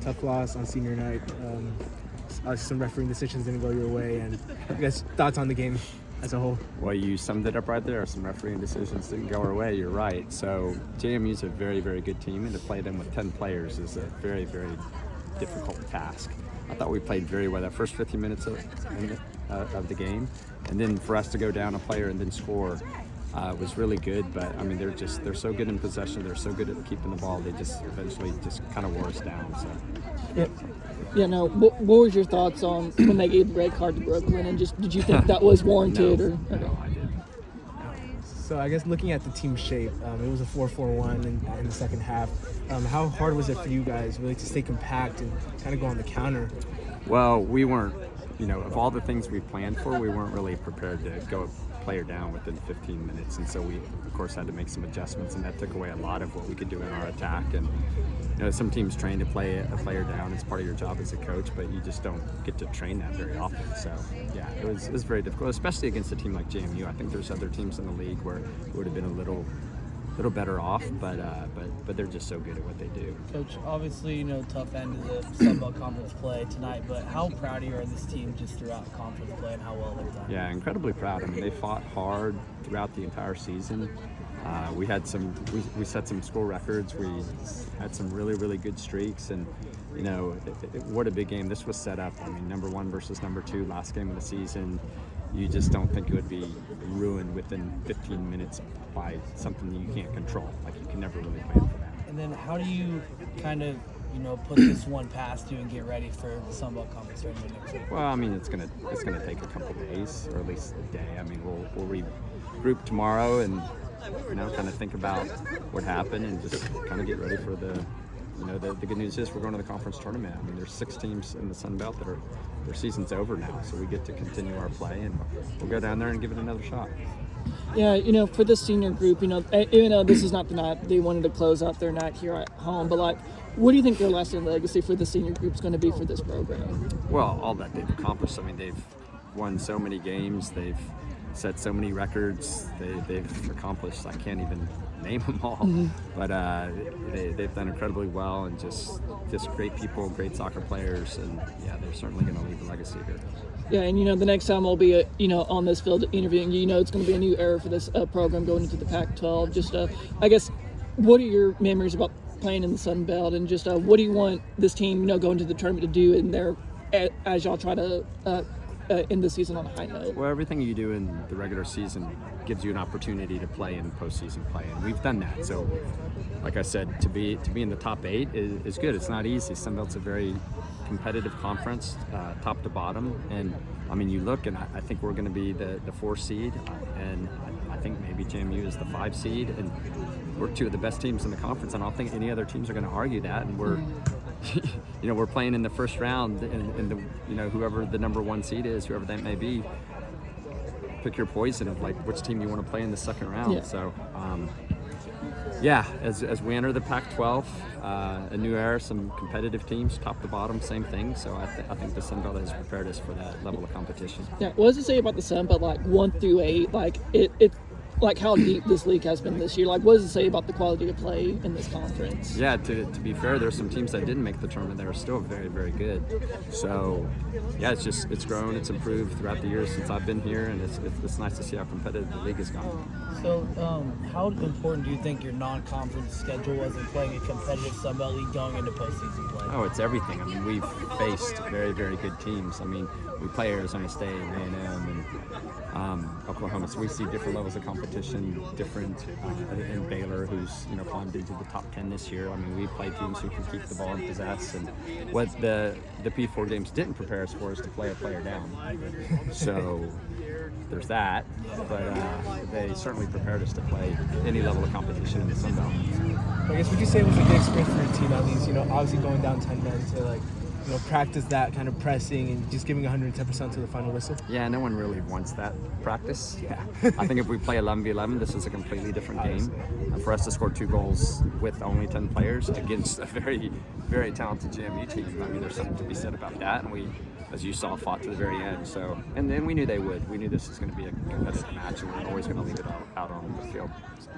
tough loss on senior night. Some refereeing decisions didn't go your way, and I guess thoughts on the game as a whole. Well, you summed it up right there. Some refereeing decisions didn't go our way. You're right. So JMU's a very, very good team, and to play them with 10 players is a very, very difficult task. I thought we played very well that first 15 minutes of the game, and then for us to go down a player and then score was really good. But I mean, they're so good in possession. They're so good at keeping the ball. They just eventually just kind of wore us down. So. Yep. Yeah. No. What was your thoughts on when they gave the red card to Brooklyn, and just did you think that was warranted? No, or okay. No, I didn't. So I guess looking at the team shape, it was a 4-4-1 in the second half. How hard was it for you guys really to stay compact and kind of go on the counter? Well, we weren't. Of all the things we planned for, we weren't really prepared to go a player down within 15 minutes, and so we, of course, had to make some adjustments, and that took away a lot of what we could do in our attack. And some teams train to play a player down. It's part of your job as a coach, but you just don't get to train that very often. So, yeah, it was very difficult, especially against a team like JMU. I think there's other teams in the league where it would have been a little better off, but they're just so good at what they do. Coach, obviously, tough end of the Sun Belt Conference play tonight, but how proud are you of this team just throughout conference play and how well they've done? Yeah, incredibly proud. I mean, they fought hard throughout the entire season. We set some school records. We had some really, really good streaks, and what a big game this was set up. I mean, number 1 versus number 2, last game of the season. You just don't think it would be ruined within 15 minutes by something that you can't control. Like, you can never really plan for that. And then how do you kind of, put this one past you and get ready for the Sun Belt Conference tournament next week? Well, I mean, it's gonna take a couple days, or at least a day. I mean, we'll regroup tomorrow and kind of think about what happened and just kind of get ready for the good news is we're going to the conference tournament. I mean, there's 6 teams in the Sun Belt that their season's over now, so we get to continue our play, and we'll go down there and give it another shot. Yeah, for the senior group, even though this is not the night they wanted to close out their night here at home, but what do you think their lasting legacy for the senior group is going to be for this program? Well, all that they've accomplished. I mean, they've won so many games. They've set so many records. They've accomplished, I can't even name them all, but they've done incredibly well, and just great people, great soccer players, and yeah, they're certainly going to leave a legacy here. Yeah, and the next time we'll be on this field interviewing you, it's going to be a new era for this program going into the Pac-12. Just I guess, what are your memories about playing in the Sun Belt, and just what do you want this team going to the tournament to do in there as y'all try to end the season on a high note? Well, everything you do in the regular season gives you an opportunity to play in postseason play, and we've done that. So, like I said, to be in the top 8 is good. It's not easy. Sun Belt's a very competitive conference, top to bottom, and I mean, you look, and I think we're going to be the 4 seed, and I think maybe JMU is the 5 seed, and we're 2 of the best teams in the conference. And I don't think any other teams are going to argue that, and we're we're playing in the first round, and whoever the number 1 seed is, whoever that may be, pick your poison of which team you want to play in the second round. Yeah. So as we enter the Pac-12, a new era, some competitive teams, top to bottom, same thing. So I think the Sun Belt has prepared us for that level of competition. Yeah, what does it say about the Sun Belt, 1 through 8? How deep this league has been this year. What does it say about the quality of play in this conference? Yeah, to be fair, there's some teams that didn't make the tournament that are still very, very good. So, yeah, it's grown, it's improved throughout the years since I've been here, and it's nice to see how competitive the league has gone. So, how important do you think your non-conference schedule was in playing a competitive Sun Belt league going into postseason play? Oh, it's everything. I mean, we've faced very, very good teams. I mean, we play Arizona State, A&M, and Oklahoma, so we see different levels of competition, different in Baylor, who's climbed into the top 10 this year. I mean, we play teams who can keep the ball in possess, and what the P4 games didn't prepare us for is to play a player down. So there's that, but they certainly prepared us to play any level of competition in the Sun Belt. I guess would you say it was a good experience for your team at least? Obviously going down 10 men to practice that kind of pressing and just giving 110% to the final whistle? Yeah, no one really wants that practice. Yeah, I think if we play 11v11, this is a completely different game. And for us to score 2 goals with only 10 players against a very, very talented JMU team, I mean, there's something to be said about that. And we, as you saw, fought to the very end. So, and then we knew they would. We knew this was going to be a competitive match, and we were always going to leave it out on the field.